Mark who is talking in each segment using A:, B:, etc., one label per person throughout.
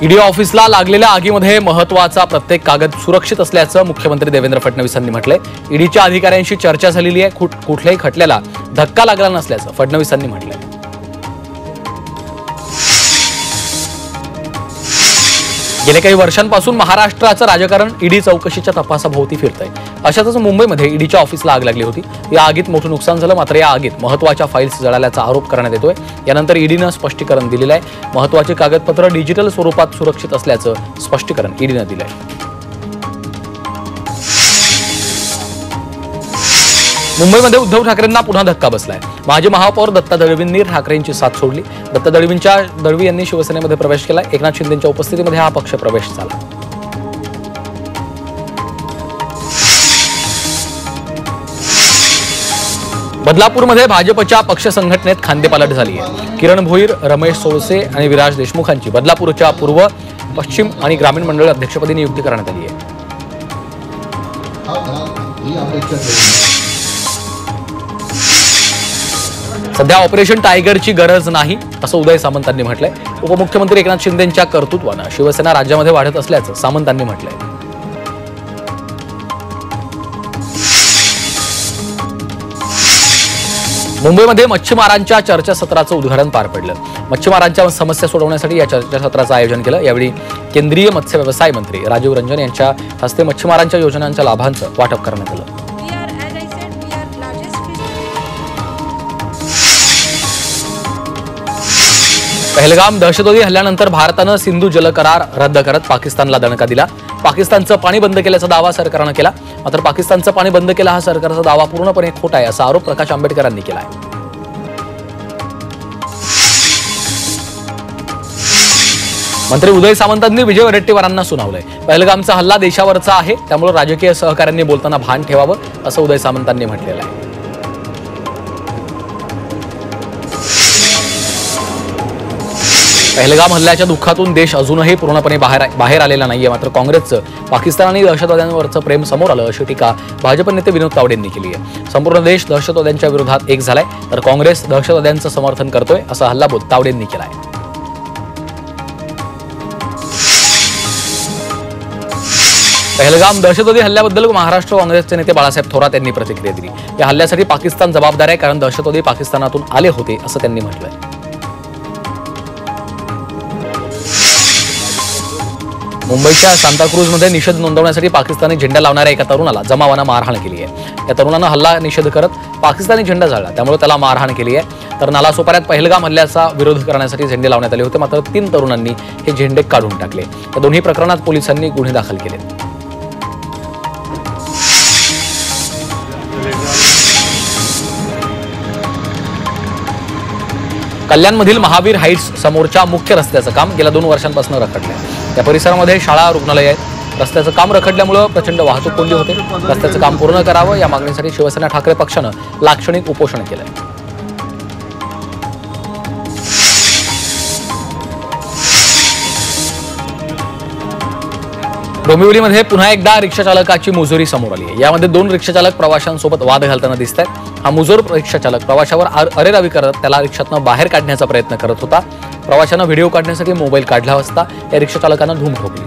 A: ED ऑफिसला लागलेल्या आगीमध्ये महत्त्वाचा प्रत्येक कागद सुरक्षित असल्याचं मुख्यमंत्री देवेंद्र फडणवीसांनी म्हटलंय। ईडीच्या अधिकाऱ्यांशी चर्चा झालेली आहे, कुठल्याही खटल्याला धक्का लागला नसल्याचं फडणवीसांनी म्हटलंय। गेल्या काही वर्षांपासून महाराष्ट्राचं राजकारण ईडी चौकशीच्या तपासाभोवती फिरतंय। अशातच मुंबईमध्ये ईडीच्या ऑफिसला आग लागली होती। या आगीत मोठं नुकसान झालं, मात्र या आगीत महत्त्वाच्या फाईल्स जळाल्याचा आरोप करण्यात येतोय। यानंतर ईडीनं स्पष्टीकरण दिलेलं आहे। महत्त्वाची कागदपत्र डिजिटल स्वरूपात सुरक्षित असल्याचं स्पष्टीकरण ईडीनं दिलंय। मुंबईमध्ये उद्धव ठाकरेंना पुन्हा धक्का बसलाय। माजी महापौर दत्ता दळवींनी ठाकरेंची साथ सोडली। दत्ता दळवी यांनी शिवसेनेमध्ये प्रवेश केला। एकनाथ शिंदेंच्या उपस्थितीमध्ये हा पक्ष प्रवेश झाला। बदलापूरमध्ये भाजपच्या पक्ष संघटनेत खांदेपालट झाली आहे। किरण भोईर, रमेश सोळसे आणि विराज देशमुखांची बदलापूरच्या पूर्व, पश्चिम आणि ग्रामीण मंडळ अध्यक्षपदी नियुक्ती करण्यात आली आहे। सध्या ऑपरेशन टायगरची गरज नाही असं उदय सामंतांनी म्हटलंय। उपमुख्यमंत्री एकनाथ शिंदेंच्या कर्तृत्वानं शिवसेना राज्यामध्ये वाढत असल्याचं सामंतांनी म्हटलंय। मुंबईमध्ये मच्छीमारांच्या चर्चासत्राचं उद्घाटन पार पडलं। मच्छीमारांच्या समस्या सोडवण्यासाठी या चर्चासत्राचं आयोजन केलं। यावेळी केंद्रीय मत्स्य व्यवसाय मंत्री राजीव रंजन यांच्या हस्ते मच्छीमारांच्या योजनांच्या लाभांचं वाटप करण्यात आलं। पहलगाम दहशतवादी हल्ल्यानंतर भारतानं सिंधू जल करार रद्द करत पाकिस्तानला दणका दिला। पाकिस्तानचं पाणी बंद केल्याचा दावा सरकारनं केला, मात्र पाकिस्तानचं पाणी बंद केला हा सरकारचा दावा पूर्णपणे खोटा आहे असा आरोप प्रकाश आंबेडकरांनी केला आहे। मंत्री उदय सामंतांनी विजय वडेट्टीवारांना सुनावलंय। पहलगामचा हल्ला देशावरचा आहे, त्यामुळे राजकीय सहकाऱ्यांनी बोलताना भान ठेवावं असं उदय सामंतांनी म्हटलेलं आहे। पहलगाम हल्ल्याच्या दुःखातून देश अजूनही पूर्णपणे बाहेर आलेला नाहीये, मात्र काँग्रेसचं पाकिस्तान आणि दहशतवाद्यांवरचं प्रेम समोर आलं अशी टीका भाजप नेते विनोद तावडेंनी केली आहे। संपूर्ण देश दहशतवाद्यांच्या विरोधात एक झालाय, तर काँग्रेस दहशतवाद्यांचं समर्थन करतोय असा हल्लाबोल तावडेंनी केलाय। पहलगाम दहशतवादी हल्ल्याबद्दल महाराष्ट्र काँग्रेसचे नेते बाळासाहेब थोरात यांनी प्रतिक्रिया दिली। या हल्ल्यासाठी पाकिस्तान जबाबदार आहे, कारण दहशतवादी पाकिस्तानातून आले होते असं त्यांनी म्हटलंय। मुंबईच्या सांताक्रूजमध्ये निषेध नोंदवण्यासाठी पाकिस्तानी झेंडा लावणाऱ्या एका तरुणाला जमावानं मारहाण केली आहे। या तरुणानं हल्ला निषेध करत पाकिस्तानी झेंडा जाळला, त्यामुळे त्याला मारहाण केली आहे। तर नालासोपाऱ्यात पहलगाम हल्ल्याचा विरोध करण्यासाठी झेंडे लावण्यात आले होते, मात्र 3 तरुणांनी हे झेंडे काढून टाकले। या दोन्ही प्रकरणात पोलिसांनी गुन्हे दाखल केले। कल्याणमधील महावीर हाईट्स समोरच्या मुख्य रस्त्याचं काम गेल्या 2 वर्षांपासून रखडलंय। त्या परिसरामध्ये शाळा, रुग्णालय आहेत। रस्त्याचं काम रखडल्यामुळे प्रचंड वाहतूक कोंडी होते। रस्त्याचं काम पूर्ण करावं या मागणीसाठी शिवसेना ठाकरे पक्षानं लाक्षणिक उपोषण केलंय। डोंबिवलीमध्ये पुन्हा एकदा रिक्षा चालकाची मुजोरी समोर आली आहे। यामध्ये 2 रिक्षा चालक प्रवाशांसोबत वाद घालताना दिसत आहेत। हा मुजोर रिक्षा चालक प्रवाशावर अरेरावी करत त्याला रिक्षातनं बाहेर काढण्याचा प्रयत्न करत होता। प्रवाशानं व्हिडिओ काढण्यासाठी मोबाईल काढला असता या रिक्षा चालकानं धूम ठोकली।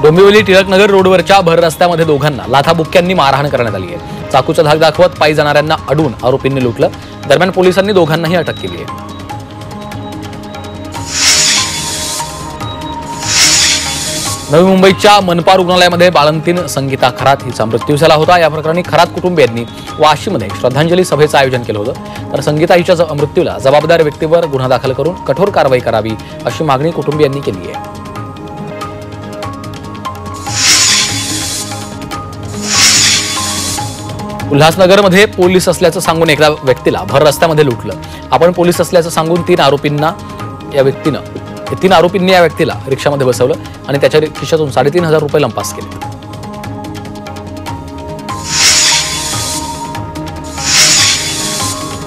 A: डोंबिवली टिळकनगर रोडवरच्या भर रस्त्यामध्ये दोघांना लाथाबुक्क्यांनी मारहाण करण्यात आली आहे। चाकूचा धाक दाखवत पायी जाणाऱ्यांना अडवून आरोपींनी लुटलं। दरम्यान पोलिसांनी दोघांनाही अटक केली आहे। नवी मुंबईच्या मनपा रुग्णालयामध्ये बाळंतीण संगीता खरात हिचा मृत्यू झाला होता। या प्रकरणी खरात कुटुंबियांनी वाशीमध्ये श्रद्धांजली सभेचं आयोजन केलं होतं। तर संगीता हिच्या मृत्यूला जबाबदार व्यक्तीवर गुन्हा दाखल करून कठोर कारवाई करावी अशी मागणी कुटुंबियांनी केली आहे। उल्हासनगरमध्ये पोलीस असल्याचं सांगून एका व्यक्तीला भर रस्त्यामध्ये लुटलं। आपण पोलीस असल्याचं सांगून 3 आरोपींनी या व्यक्तीला रिक्षामध्ये बसवलं आणि त्याच्या खिशातून 3,500 रुपये लंपास केले।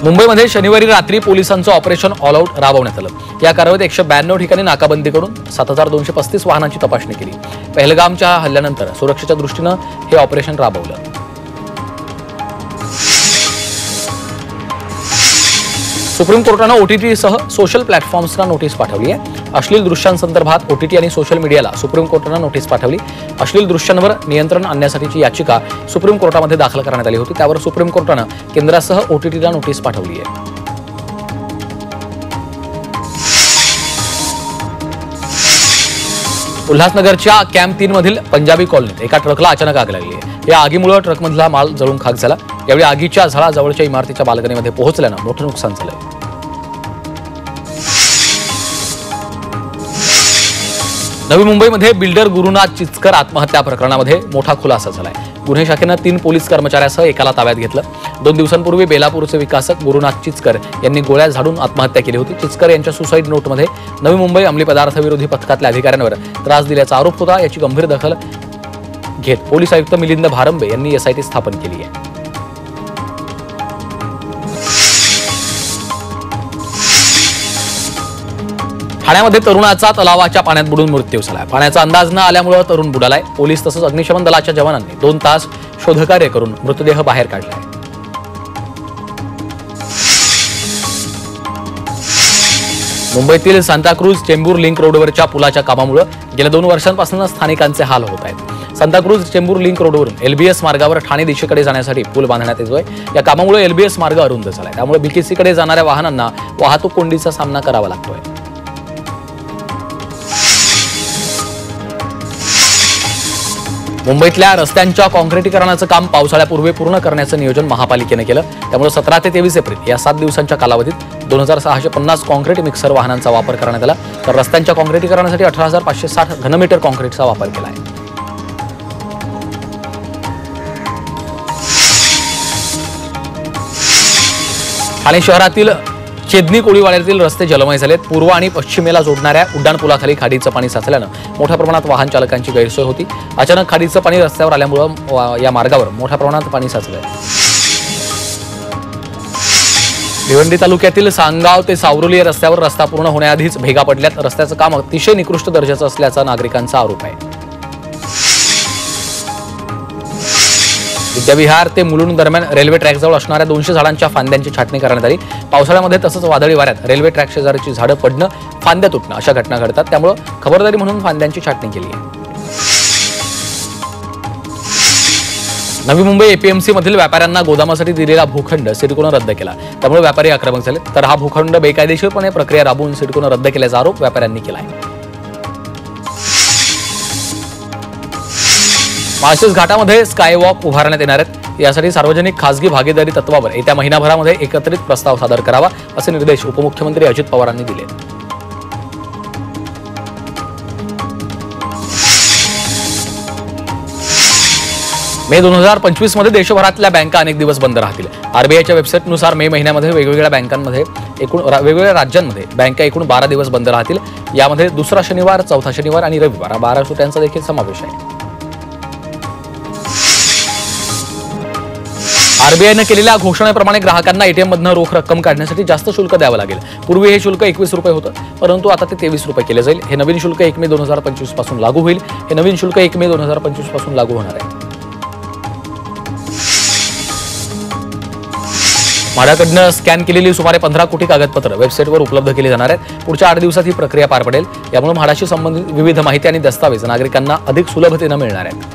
A: मुंबईमध्ये शनिवारी रात्री पोलिसांचं ऑपरेशन ऑल आउट राबवण्यात आलं। या कारवाईत 192 ठिकाणी नाकाबंदी करून 7,235 वाहनांची तपासणी केली। पहलगामच्या हल्ल्यानंतर सुरक्षेच्या दृष्टीनं हे ऑपरेशन राबवलं। सुप्रीम कोर्टानं OTT-सह सोशल प्लॅटफॉर्म्सना नोटीस पाठवली आहे. अश्लील दृश्यांसंदर्भात OTT आणि सोशल मीडियाला सुप्रीम कोर्टानं नोटीस पाठवली. अश्लील दृश्यांवर नियंत्रण आणण्यासाठीची याचिका सुप्रीम कोर्टामध्ये दाखल करण्यात आली होती. त्यावर सुप्रीम कोर्टानं केंद्रासह OTT-ला नोटीस पाठवली आहे. उल्हासनगरच्या कॅम्प 3 मधील पंजाबी कॉलनीत एका ट्रकला अचानक आग लागली आहे. या आगीमुळे ट्रकमधला माल जळून खाक झाला. यावेळी आगीच्या झळा जवळच्या इमारतीच्या बाल्कनीमध्ये पोहोचल्यानं मोठं नुकसान झालंय. नवी मुंबईमध्ये बिल्डर गुरुनाथ चिचकर आत्महत्या प्रकरणामध्ये मोठा खुलासा झालाय. गुन्हे शाखेनं 3 पोलीस कर्मचाऱ्यासह एकाला ताब्यात घेतलं. 2 दिवसांपूर्वी बेलापूरचे विकासक गुरुनाथ चिचकर यांनी गोळ्या झाडून आत्महत्या केली होती. चिचकर यांच्या सुसाईड नोटमध्ये नवी मुंबई अंमली पदार्थ विरोधी पथकातल्या अधिकाऱ्यांवर त्रास दिल्याचा आरोप होता. याची गंभीर दखल घेत पोलीस आयुक्त मिलिंद भारंबे यांनी SIT स्थापन केली आहे. ठाण्यामध्ये तरुणाचा तलावाच्या पाण्यात बुडून मृत्यू झालाय. पाण्याचा अंदाज न आल्यामुळे तरुण बुडालाय. पोलीस तसंच अग्निशमन दलाच्या जवानांनी 2 तास शोधकार्य करून मृतदेह बाहेर काढलाय. मुंबईतील सांताक्रूज चेंबूर लिंक रोडवरच्या पुलाच्या कामामुळे गेल्या 2 वर्षांपासून स्थानिकांचे हाल होत आहेत. सांताक्रूज चेंबूर लिंक रोडवरून LBS मार्गावर ठाणे दिशेकडे जाण्यासाठी पूल बांधण्यात येतोय. या कामामुळे LBS मार्ग अरुंद झालाय. त्यामुळे BKCकडे जाणाऱ्या वाहनांना वाहतूक कोंडीचा सामना करावा लागतोय. मुंबईतल्या रस्त्यांच्या काँक्रिटीकरणाचं काम पावसाळ्यापूर्वी पूर्ण करण्याचं नियोजन महापालिकेनं केलं. त्यामुळे 17 ते 23 एप्रिल या 7 दिवसांच्या कालावधीत 2650 काँक्रीट मिक्सर वाहनांचा वापर करण्यात आला. तर रस्त्यांच्या काँक्रिटीकरणासाठी 18560 घनमीटर काँक्रीटचा वापर केला आहे. ठाणे शहरातील चेदनी कोळीवाड्यातील रस्ते जलमय झालेत. पूर्व आणि पश्चिमेला जोडणाऱ्या उड्डाणपुलाखाली खाडीचं पाणी साचल्यानं मोठ्या प्रमाणात वाहन चालकांची गैरसोय होती. अचानक खाडीचं पाणी रस्त्यावर आल्यामुळे या मार्गावर मोठ्या प्रमाणात पाणी साचलंय. भिवंडी तालुक्यातील सांगाव ते सावरोली या रस्त्यावर रस्ता पूर्ण होण्याआधीच भेगा पडल्यात. रस्त्याचं काम अतिशय निकृष्ट दर्जाचं असल्याचा नागरिकांचा आरोप आहे. विद्याविहार ते मुलुंड दरम्यान रेल्वे ट्रॅकजवळ असणाऱ्या 200 झाडांच्या फांद्यांची छाटणी करण्यात आली. पावसाळ्यामध्ये तसंच वादळी वाऱ्यात रेल्वे ट्रॅक शेजारची झाडं पडणं, फांद्या तुटणं अशा घटना घडतात. त्यामुळे खबरदारी म्हणून फांद्यांची छाटणी केली आहे. नवी मुंबई APMC मधील व्यापाऱ्यांना गोदामासाठी दिलेला भूखंड सिडकोनं रद्द केला. त्यामुळे व्यापारी आक्रमक झाले. तर हा भूखंड बेकायदेशीरपणे प्रक्रिया राबवून सिडकोनं रद्द केल्याचा आरोप व्यापाऱ्यांनी केला आहे. माळशेज घाटामध्ये स्कायवॉक उभारण्यात येणार आहेत. यासाठी सार्वजनिक खासगी भागीदारी तत्वावर येत्या महिनाभरामध्ये एकत्रित प्रस्ताव सादर करावा असे निर्देश उपमुख्यमंत्री अजित पवारांनी दिले. मे 2025 मध्ये देशभरातल्या बँका अनेक दिवस बंद राहतील. RBIच्या वेबसाईटनुसार मे महिन्यामध्ये वेगवेगळ्या राज्यांमध्ये बँका एकूण 12 दिवस बंद राहतील. यामध्ये दुसरा शनिवार, चौथा शनिवार आणि रविवार 12 सुट्ट्यांचा देखील समावेश आहे. RBIनं केलेल्या घोषणेप्रमाणे ग्राहकांना ATM मधनं रोख रक्कम काढण्यासाठी जास्त शुल्क द्यावं लागेल. पूर्वी हे शुल्क 21 रुपये होतं, परंतु आता ते 23 रुपये केले जाईल. हे नवीन शुल्क 1 मे 2025 पासून लागू होईल. हे नवीन शुल्क 1 मे 2025 पासून लागू होणार आहे. म्हाडाकडनं स्कॅन केलेली सुमारे 15 कोटी कागदपत्र वेबसाईटवर उपलब्ध केली जाणार आहेत. पुढच्या 8 दिवसात ही प्रक्रिया पार पडेल. यामुळे म्हाडाशी संबंधित विविध माहिती आणि दस्तावेज नागरिकांना अधिक सुलभतेनं मिळणार आहेत.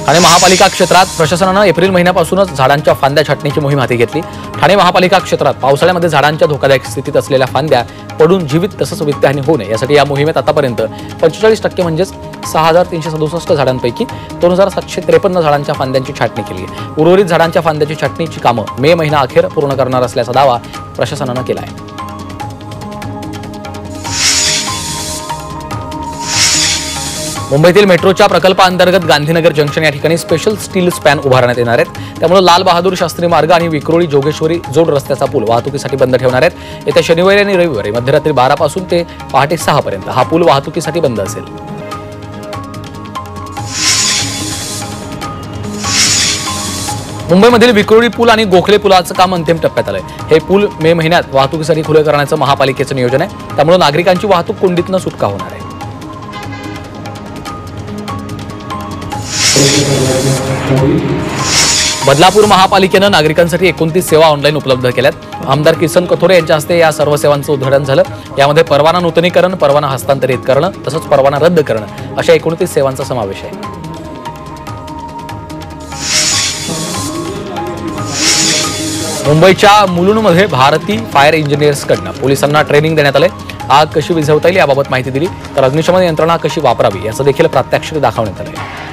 A: ठाणे महापालिका क्षेत्रात प्रशासनानं एप्रिल महिन्यापासूनच झाडांच्या फांद्या छाटणीची मोहीम हाती घेतली. ठाणे महापालिका क्षेत्रात पावसाळ्यामध्ये झाडांच्या धोकादायक स्थितीत असलेल्या फांद्या पडून जीवित तसंच वित्तहानी होऊ नये यासाठी या मोहिमेत आतापर्यंत 45% म्हणजेच 6367 झाडांपैकी 2753 झाडांच्या फांद्यांची छाटणी केली आहे. उर्वरित झाडांच्या फांद्याची छाटणीची कामं मे महिना अखेर पूर्ण करणार असल्याचा दावा प्रशासनानं केला आहे. मुंबईतील मेट्रोच्या प्रकल्पाअंतर्गत गांधीनगर जंक्शन या ठिकाणी स्पेशल स्टील स्पॅन उभारण्यात येणार आहेत. त्यामुळे लाल बहादूर शास्त्री मार्ग आणि विक्रोळी जोगेश्वरी जोड रस्त्याचा पूल वाहतुकीसाठी बंद ठेवणार आहेत. येत्या शनिवारी आणि रविवारी मध्यरात्री 12 पासून ते पहाटे 6 पर्यंत हा पूल वाहतुकीसाठी बंद असेल. मुंबईमधील विक्रोळी पूल आणि गोखले पुलाचं काम अंतिम टप्प्यात आलंय. हे पूल मे महिन्यात वाहतुकीसाठी खुले करण्याचं महापालिकेचं नियोजन आहे. त्यामुळे नागरिकांची वाहतूक कोंडीतनं सुटका होणार आहे. बदलापूर महापालिकेनं नागरिकांसाठी 29 सेवा ऑनलाईन उपलब्ध केल्यात। आमदार किसन कथोरे यांच्या हस्ते या सर्व सेवांचं उद्घाटन झालं। यामध्ये परवाना नूतनीकरण, परवाना हस्तांतरित करणं तसंच परवाना रद्द करणं अशा 29 सेवांचा समावेश आहे। मुंबईच्या मुलुंडमध्ये भारती फायर इंजिनियर्सकडनं पोलिसांना ट्रेनिंग देण्यात आले। आग कशी विझवता येईल याबाबत माहिती दिली, तर अग्निशमन यंत्रणा कशी वापरावी याचं देखील प्रात्यक्षिक दाखवण्यात आलं।